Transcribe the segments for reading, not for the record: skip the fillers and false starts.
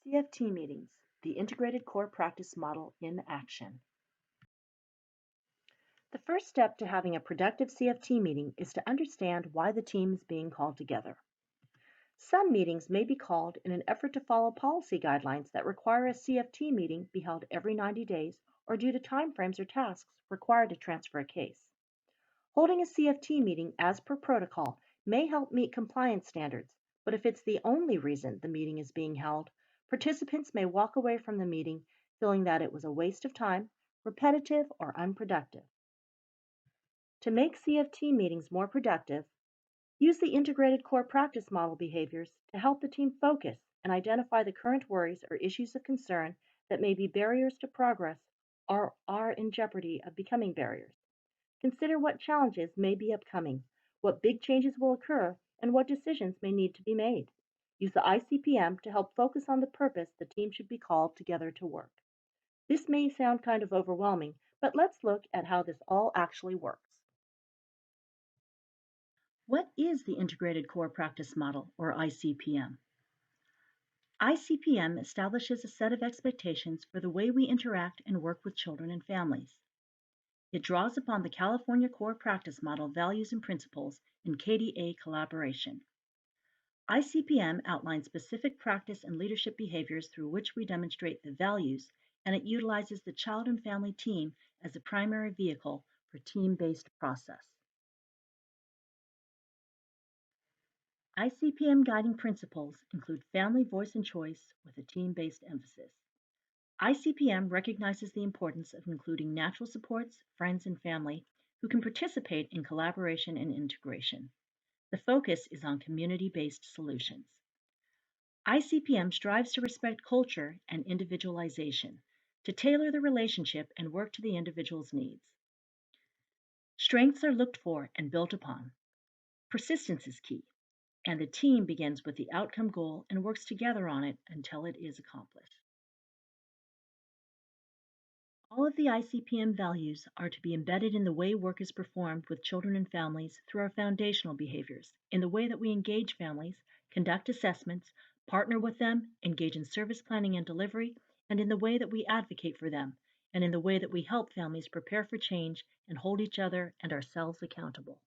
CFT meetings, the integrated core practice model in action. The first step to having a productive CFT meeting is to understand why the team is being called together. Some meetings may be called in an effort to follow policy guidelines that require a CFT meeting be held every 90 days or due to timeframes or tasks required to transfer a case. Holding a CFT meeting as per protocol may help meet compliance standards, but if it's the only reason the meeting is being held, participants may walk away from the meeting feeling that it was a waste of time, repetitive, or unproductive. To make CFT meetings more productive, use the integrated core practice model behaviors to help the team focus and identify the current worries or issues of concern that may be barriers to progress or are in jeopardy of becoming barriers. Consider what challenges may be upcoming, what big changes will occur, and what decisions may need to be made. Use the ICPM to help focus on the purpose the team should be called together to work. This may sound kind of overwhelming, but let's look at how this all actually works. What is the Integrated Core Practice Model, or ICPM? ICPM establishes a set of expectations for the way we interact and work with children and families. It draws upon the California Core Practice Model values and principles in KDA collaboration. ICPM outlines specific practice and leadership behaviors through which we demonstrate the values, and it utilizes the child and family team as the primary vehicle for team-based process. ICPM guiding principles include family voice and choice with a team-based emphasis. ICPM recognizes the importance of including natural supports, friends, and family who can participate in collaboration and integration. The focus is on community-based solutions. ICPM strives to respect culture and individualization, to tailor the relationship and work to the individual's needs. Strengths are looked for and built upon. Persistence is key, and the team begins with the outcome goal and works together on it until it is accomplished. All of the ICPM values are to be embedded in the way work is performed with children and families through our foundational behaviors, in the way that we engage families, conduct assessments, partner with them, engage in service planning and delivery, and in the way that we advocate for them, and in the way that we help families prepare for change and hold each other and ourselves accountable.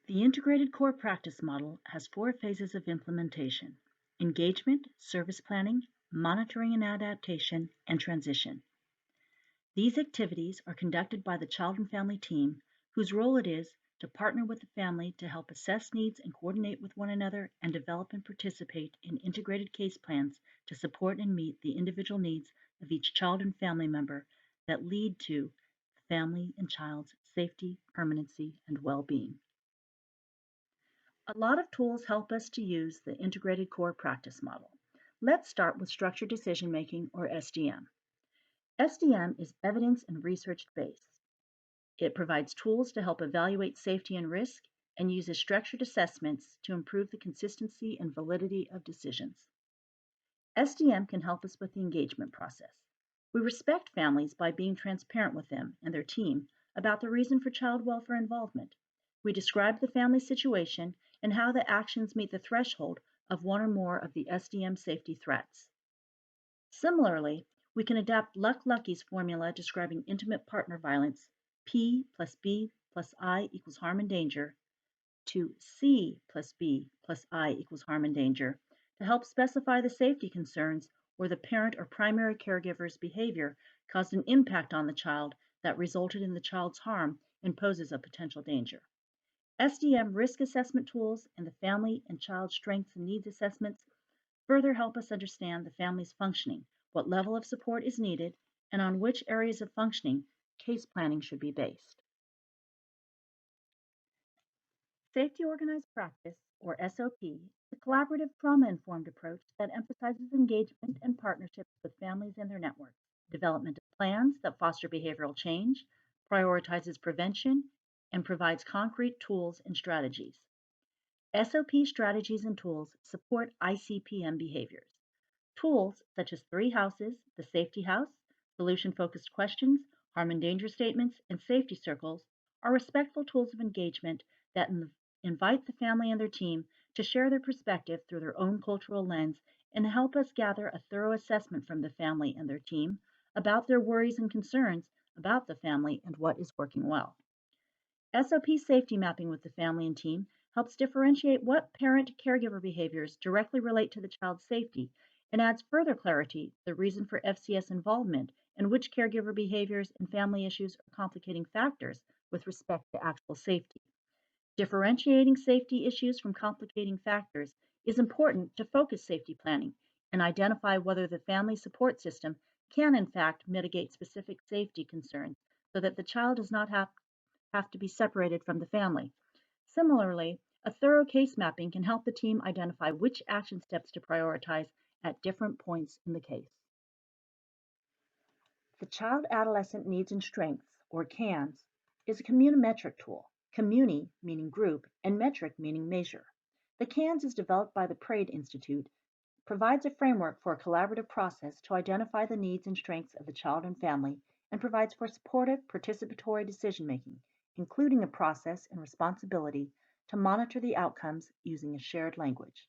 The Integrated Core Practice Model has 4 phases of implementation: engagement, service planning, monitoring and adaptation, and transition. These activities are conducted by the child and family team, whose role it is to partner with the family to help assess needs and coordinate with one another and develop and participate in integrated case plans to support and meet the individual needs of each child and family member that lead to family and child's safety, permanency, and well-being. A lot of tools help us to use the Integrated Core Practice Model. Let's start with Structured Decision Making, or SDM. SDM is evidence and research-based. It provides tools to help evaluate safety and risk and uses structured assessments to improve the consistency and validity of decisions. SDM can help us with the engagement process. We respect families by being transparent with them and their team about the reason for child welfare involvement. We describe the family situation and how the actions meet the threshold of one or more of the SDM safety threats. Similarly, we can adapt Lucky's formula describing intimate partner violence, P plus B plus I equals harm and danger, to C plus B plus I equals harm and danger to help specify the safety concerns where the parent or primary caregiver's behavior caused an impact on the child that resulted in the child's harm and poses a potential danger. SDM risk assessment tools and the family and child strengths and needs assessments further help us understand the family's functioning, what level of support is needed, and on which areas of functioning case planning should be based. Safety Organized Practice, or SOP, is a collaborative trauma-informed approach that emphasizes engagement and partnerships with families and their networks, development of plans that foster behavioral change, prioritizes prevention, and provides concrete tools and strategies. SOP strategies and tools support ICPM behaviors. Tools such as 3 houses, the safety house, solution-focused questions, harm and danger statements, and safety circles are respectful tools of engagement that invite the family and their team to share their perspective through their own cultural lens and help us gather a thorough assessment from the family and their team about their worries and concerns about the family and what is working well. SOP safety mapping with the family and team helps differentiate what parent caregiver behaviors directly relate to the child's safety and adds further clarity to the reason for FCS involvement and which caregiver behaviors and family issues are complicating factors with respect to actual safety. Differentiating safety issues from complicating factors is important to focus safety planning and identify whether the family support system can in fact mitigate specific safety concerns so that the child does not have to be separated from the family. Similarly, a thorough case mapping can help the team identify which action steps to prioritize at different points in the case. The Child Adolescent Needs and Strengths, or CANS, is a communimetric tool, communi meaning group and metric meaning measure. The CANS is developed by the Praed Institute, provides a framework for a collaborative process to identify the needs and strengths of the child and family, and provides for supportive, participatory decision making, including a process and responsibility to monitor the outcomes using a shared language.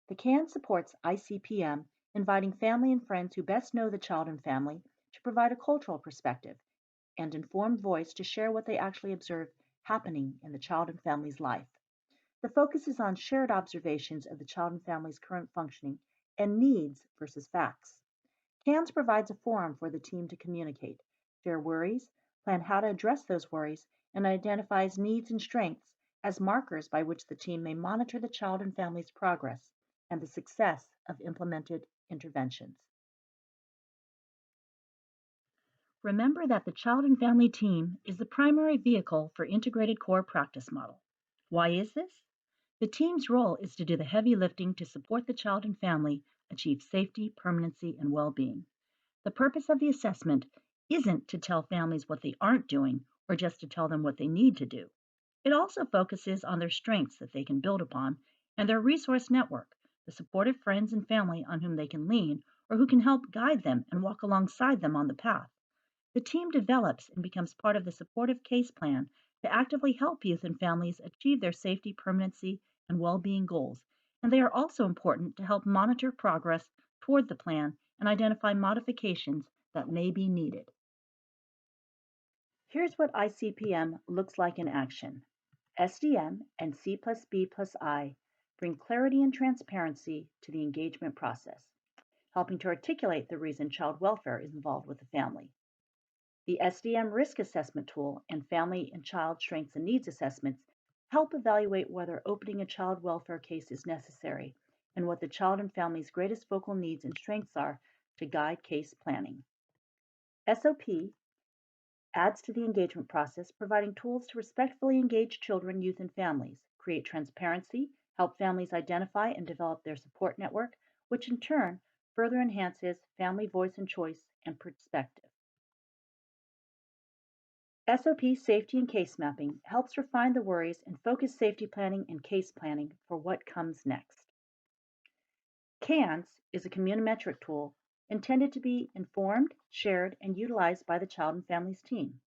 The CAN supports ICPM, inviting family and friends who best know the child and family to provide a cultural perspective and informed voice to share what they actually observe happening in the child and family's life. The focus is on shared observations of the child and family's current functioning and needs versus facts. CANS provides a forum for the team to communicate, share worries, plan how to address those worries, and identifies needs and strengths as markers by which the team may monitor the child and family's progress and the success of implemented interventions. Remember that the child and family team is the primary vehicle for integrated core practice model. Why is this? The team's role is to do the heavy lifting to support the child and family achieve safety, permanency, and well-being. The purpose of the assessment isn't to tell families what they aren't doing or just to tell them what they need to do. It also focuses on their strengths that they can build upon and their resource network, the supportive friends and family on whom they can lean or who can help guide them and walk alongside them on the path. The team develops and becomes part of the supportive case plan to actively help youth and families achieve their safety, permanency, and well-being goals, and they are also important to help monitor progress toward the plan and identify modifications that may be needed. Here's what ICPM looks like in action. SDM and C plus B plus I bring clarity and transparency to the engagement process, helping to articulate the reason child welfare is involved with the family. The SDM risk assessment tool and family and child strengths and needs assessments help evaluate whether opening a child welfare case is necessary and what the child and family's greatest focal needs and strengths are to guide case planning. SOP adds to the engagement process, providing tools to respectfully engage children, youth, and families, create transparency, help families identify and develop their support network, which in turn further enhances family voice and choice and perspective. SOP safety and case mapping helps refine the worries and focus safety planning and case planning for what comes next. CANS is a communimetric tool intended to be informed, shared, and utilized by the child and families team.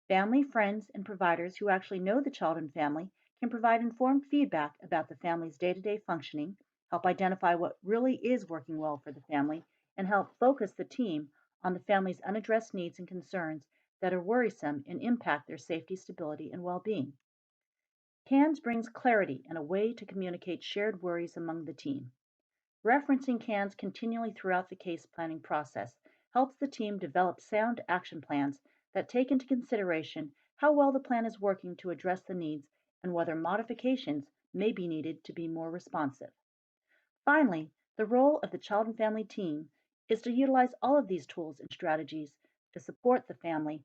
Family, friends, and providers who actually know the child and family can provide informed feedback about the family's day-to-day functioning, help identify what really is working well for the family, and help focus the team on the family's unaddressed needs and concerns that are worrisome and impact their safety, stability, and well-being. CANS brings clarity and a way to communicate shared worries among the team. Referencing CANS continually throughout the case planning process helps the team develop sound action plans that take into consideration how well the plan is working to address the needs and whether modifications may be needed to be more responsive. Finally, the role of the child and family team is to utilize all of these tools and strategies to support the family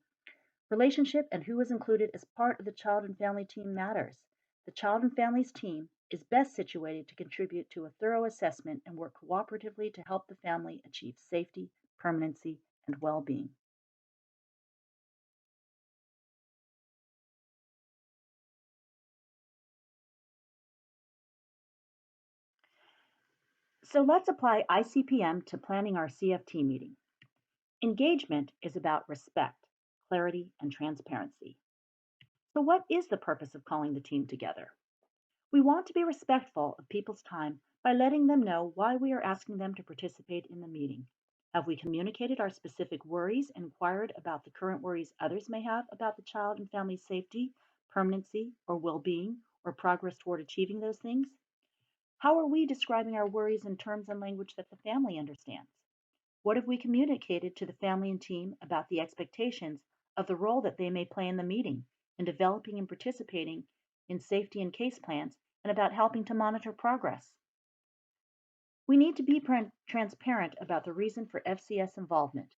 relationship, and who is included as part of the child and family team matters. The child and families team is best situated to contribute to a thorough assessment and work cooperatively to help the family achieve safety, permanency, and well-being. So let's apply ICPM to planning our CFT meeting. Engagement is about respect, clarity, and transparency. So what is the purpose of calling the team together? We want to be respectful of people's time by letting them know why we are asking them to participate in the meeting. Have we communicated our specific worries and inquired about the current worries others may have about the child and family safety, permanency, or well being, or progress toward achieving those things? How are we describing our worries in terms and language that the family understands? What have we communicated to the family and team about the expectations of the role that they may play in the meeting, in developing and participating in safety and case plans, and about helping to monitor progress? We need to be transparent about the reason for FCS involvement.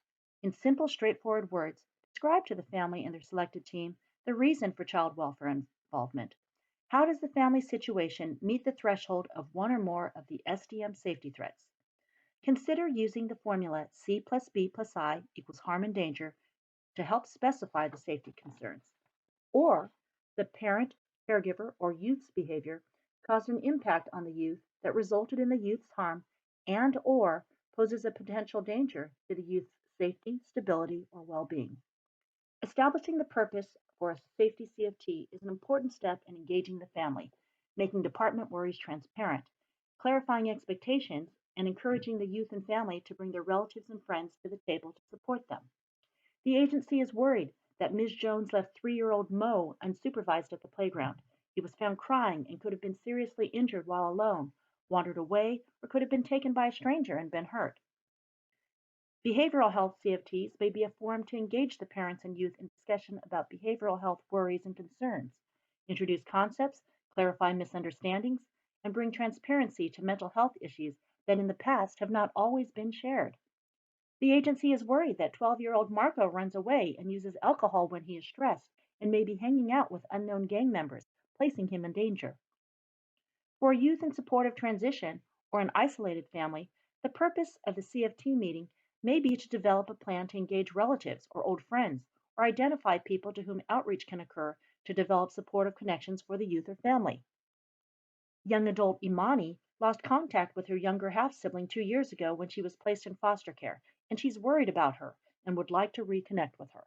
In simple, straightforward words, describe to the family and their selected team the reason for child welfare involvement. How does the family situation meet the threshold of one or more of the SDM safety threats? Consider using the formula C plus B plus I equals harm and danger to help specify the safety concerns. Or the parent, caregiver, or youth's behavior caused an impact on the youth that resulted in the youth's harm and or poses a potential danger to the youth's safety, stability, or well-being. Establishing the purpose for a safety CFT is an important step in engaging the family, making department worries transparent, clarifying expectations, and encouraging the youth and family to bring their relatives and friends to the table to support them. The agency is worried that Ms. Jones left 3-year-old Mo unsupervised at the playground. He was found crying and could have been seriously injured while alone, wandered away, or could have been taken by a stranger and been hurt. Behavioral health CFTs may be a forum to engage the parents and youth in discussion about behavioral health worries and concerns, introduce concepts, clarify misunderstandings, and bring transparency to mental health issues that in the past have not always been shared. The agency is worried that 12-year-old Marco runs away and uses alcohol when he is stressed and may be hanging out with unknown gang members, placing him in danger. For a youth in supportive transition or an isolated family, the purpose of the CFT meeting may be to develop a plan to engage relatives or old friends or identify people to whom outreach can occur to develop supportive connections for the youth or family. Young adult Imani lost contact with her younger half sibling 2 years ago when she was placed in foster care, and she's worried about her and would like to reconnect with her.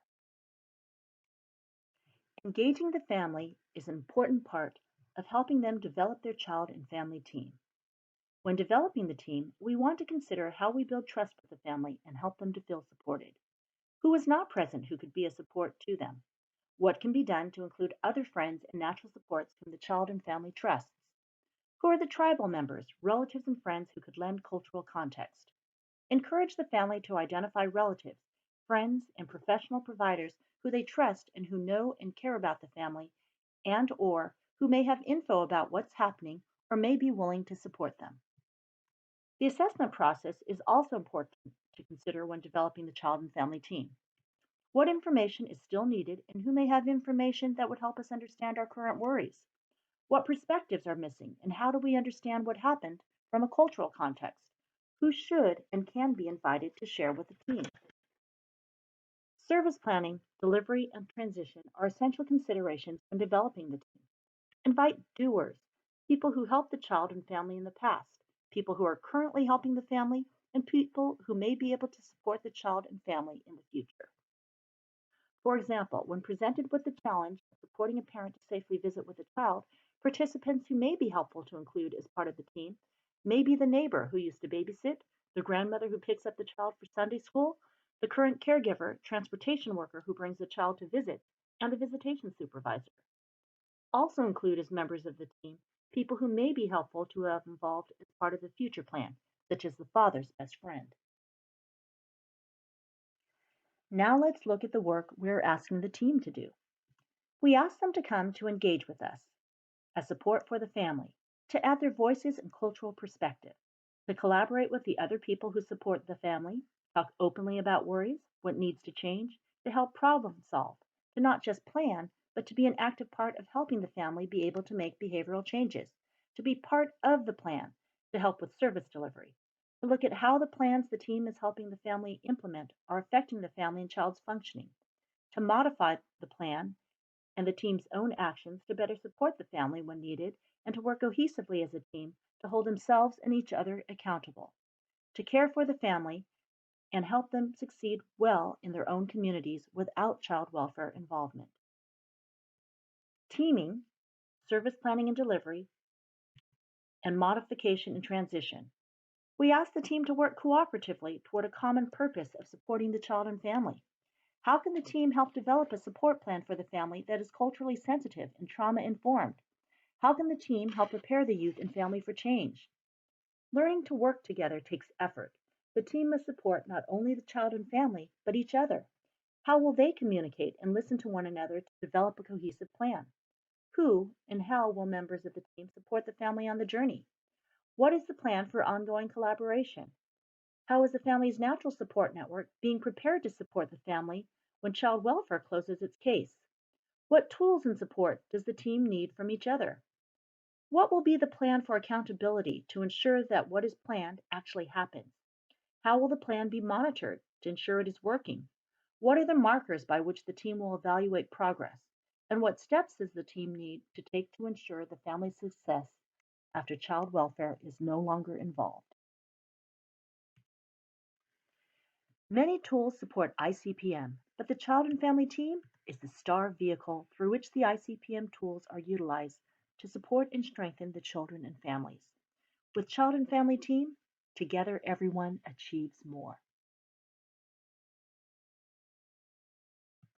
Engaging the family is an important part of helping them develop their child and family team. When developing the team, we want to consider how we build trust with the family and help them to feel supported. Who is not present who could be a support to them? What can be done to include other friends and natural supports whom the child and family trusts? Who are the tribal members, relatives, and friends who could lend cultural context? Encourage the family to identify relatives, friends, and professional providers who they trust and who know and care about the family and or who may have info about what's happening or may be willing to support them. The assessment process is also important to consider when developing the child and family team. What information is still needed and who may have information that would help us understand our current worries? What perspectives are missing and how do we understand what happened from a cultural context? Who should and can be invited to share with the team? Service planning, delivery, and transition are essential considerations when developing the team. Invite doers, people who helped the child and family in the past, people who are currently helping the family, and people who may be able to support the child and family in the future. For example, when presented with the challenge of supporting a parent to safely visit with a child, participants who may be helpful to include as part of the team may be the neighbor who used to babysit, the grandmother who picks up the child for Sunday school, the current caregiver, transportation worker who brings the child to visit, and the visitation supervisor. Also include as members of the team people who may be helpful to have involved as part of the future plan, such as the father's best friend. Now let's look at the work we're asking the team to do. We ask them to come to engage with us, as support for the family, to add their voices and cultural perspective, to collaborate with the other people who support the family, talk openly about worries, what needs to change, to help problem solve, to not just plan, but to be an active part of helping the family be able to make behavioral changes, to be part of the plan, to help with service delivery, to look at how the plans the team is helping the family implement are affecting the family and child's functioning, to modify the plan and the team's own actions to better support the family when needed, and to work cohesively as a team to hold themselves and each other accountable, to care for the family and help them succeed well in their own communities without child welfare involvement. Teaming, service planning and delivery, and modification and transition. We ask the team to work cooperatively toward a common purpose of supporting the child and family. How can the team help develop a support plan for the family that is culturally sensitive and trauma informed? How can the team help prepare the youth and family for change? Learning to work together takes effort. The team must support not only the child and family, but each other. How will they communicate and listen to one another to develop a cohesive plan? Who and how will members of the team support the family on the journey? What is the plan for ongoing collaboration? How is the family's natural support network being prepared to support the family when child welfare closes its case? What tools and support does the team need from each other? What will be the plan for accountability to ensure that what is planned actually happens? How will the plan be monitored to ensure it is working? What are the markers by which the team will evaluate progress? And what steps does the team need to take to ensure the family's success after child welfare is no longer involved? Many tools support ICPM, but the child and family team is the star vehicle through which the ICPM tools are utilized to support and strengthen the children and families. With child and family team, together everyone achieves more.